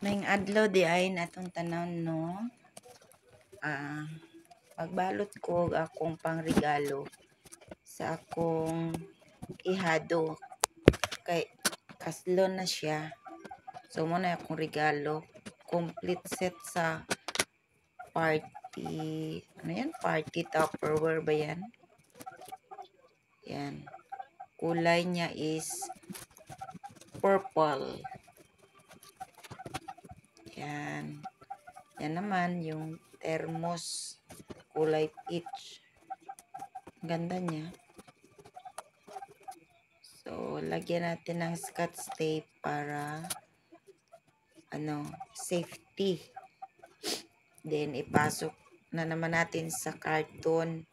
Maing adlaw di ay natong tanan no. Pagbalot ko akong pangregalo sa akong ihado kay kaslo na siya. So mo na akong regalo, complete set sa party. Ano yan? Party Tupperware ba yan? Yan. Kulay niya is purple. Yan. Yan naman yung thermos kulay peach. Ganda niya. So, lagyan natin ng scotch tape para safety. Then, ipasok na naman natin sa carton.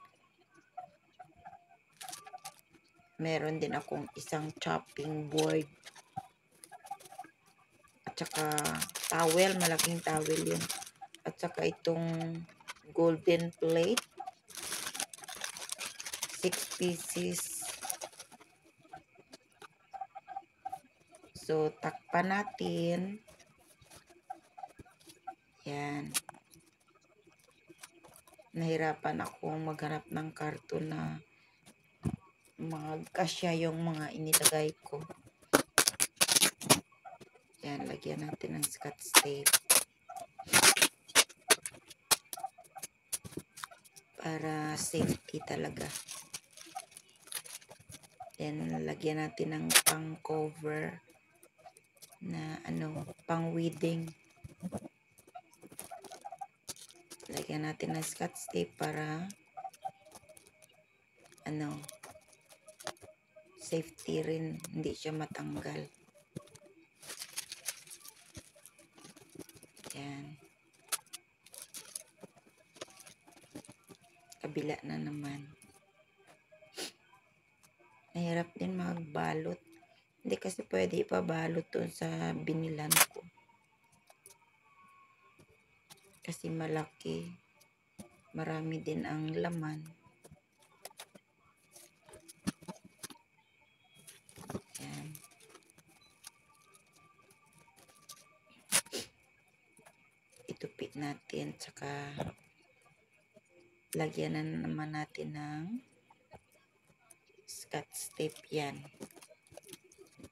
Meron din akong isang chopping board. At saka towel, malaking towel yun. At saka itong golden plate. 6 pieces. So, takpan natin. Yan. Nahirapan akong maghanap ng karton na magkasya yung mga inilagay ko. Yan, lagyan natin ng scotch tape. Para safety talaga. Then, lagyan natin ng pang-cover na pang-wedding. Lagyan natin ng scotch tape para safety rin, hindi siya matanggal. Yan. Kabila na naman. Nahirap din magbalot. Hindi kasi pwede ipabalot doon sa binilan ko. Kasi malaki. Marami din ang laman. Yan. Itupit natin. Tsaka lagyan na naman natin ng scotch tape yan.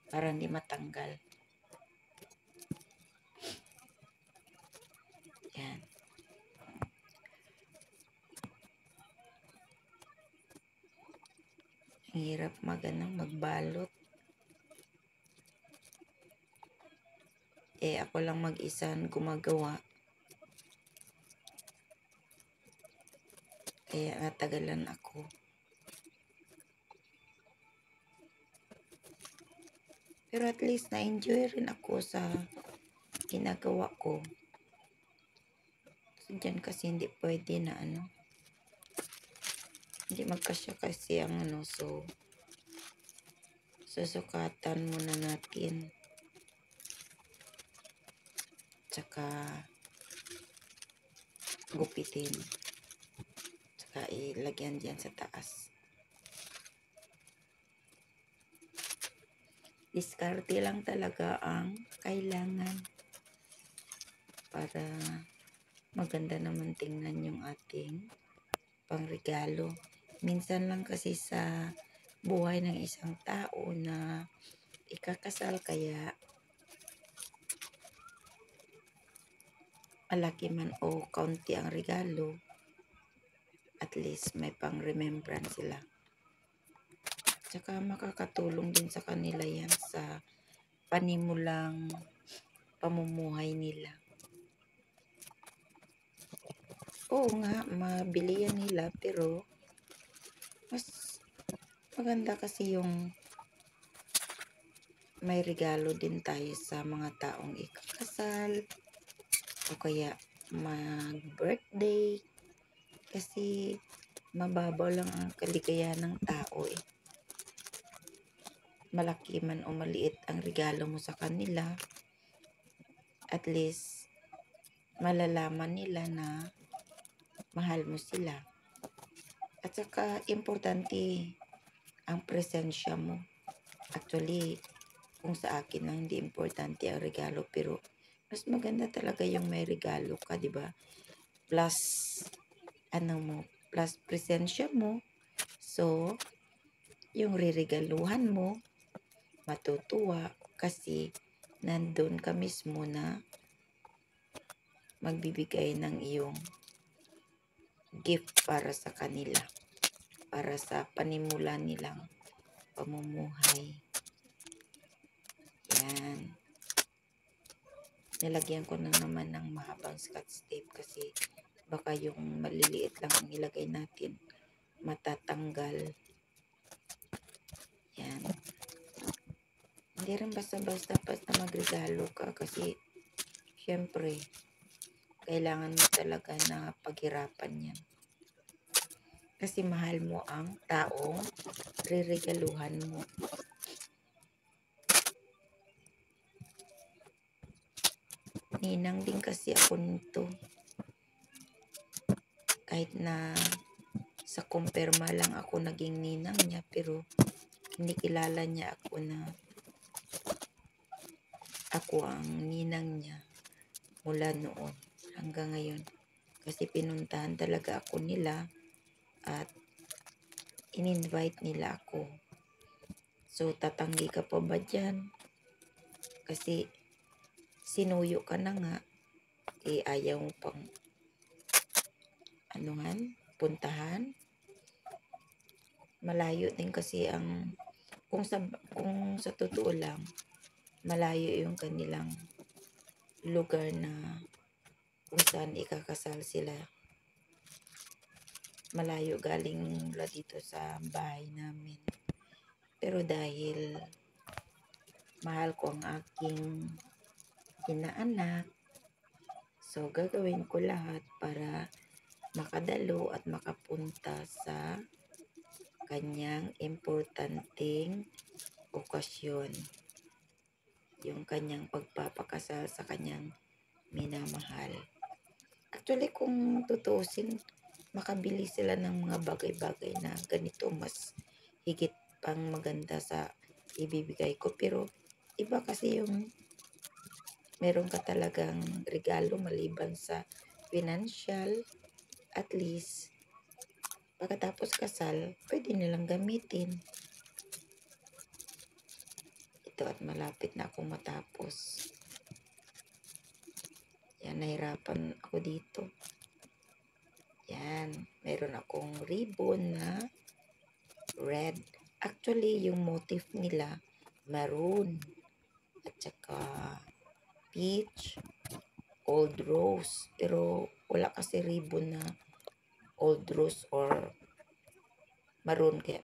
Para hindi matanggal. Yan. Ang hirap magbalot. Ako lang mag-isa gumagawa. Kaya natagalan ako. Pero at least na-enjoy rin ako sa ginagawa ko. So, dyan kasi hindi pwede na hindi magkasya kasi ang so susukatan muna natin. Tsaka gupitin. Tsaka ilagyan dyan sa taas. Diskarte lang talaga ang kailangan para maganda naman tingnan yung ating pangregalo. Minsan lang kasi sa buhay ng isang tao na ikakasal, kaya malaki man o kaunti ang regalo, at least may pang remembrance sila. Tsaka makakatulong din sa kanila yan sa panimulang pamumuhay nila. Oo nga, mabili yan nila, pero mas maganda kasi yung may regalo din tayo sa mga taong ikakasal o kaya mag-birthday, kasi mababaw lang ang kaligayahan ng tao Malaki man o maliit ang regalo mo sa kanila, at least malalaman nila na mahal mo sila. At saka importante ang presensya mo. Actually, kung sa akin lang hindi importante ang regalo, pero Mas maganda talaga yung may regalo ka, di ba? Plus, plus presensya mo. So, yung riregaluhan mo, matutuwa kasi nandun ka mismo na magbibigay ng iyong gift para sa kanila, para sa panimula nilang pamumuhay. Yan. Nilagyan ko na naman ng mahabang scotch tape kasi baka yung maliliit lang ang ilagay natin matatanggal. Yan. Hindi rin basta-basta magregalo ka kasi syempre kailangan mo talaga na paghirapan yan. Kasi mahal mo ang taong riregaluhan mo. Ninang din kasi ako nito. Kahit na sa kumpirma lang ako naging ninang niya, pero kinikilala niya ako na ako ang ninang niya mula noon hanggang ngayon. Kasi pinuntahan talaga ako nila at in-invite nila ako. So, tatanggi ka pa ba dyan? Kasi sinuyo ka na nga, ayaw mo pang puntahan. Malayo din kasi ang kung sa totoo lang, malayo yung kanilang lugar na kung saan ikakasal sila. Malayo galing mula dito sa bahay namin. Pero dahil mahal ko ang aking inaanak, so gagawin ko lahat para makadalo at makapunta sa kanyang importanteng okasyon. Yung kanyang pagpapakasal sa kanyang minamahal. Actually, kung tutuusin, makabili sila ng mga bagay-bagay na ganito, mas higit pang maganda sa ibibigay ko. Pero iba kasi yung meron ka talagang regalo maliban sa financial, at least pagkatapos kasal, pwede nilang gamitin. Ito at malapit na akong matapos. Yan, nahirapan ako dito. Yan, meron akong ribbon na red. Actually, yung motif nila, maroon. At saka peach, old rose. Pero wala kasi ribbon na old rose or maroon, kaya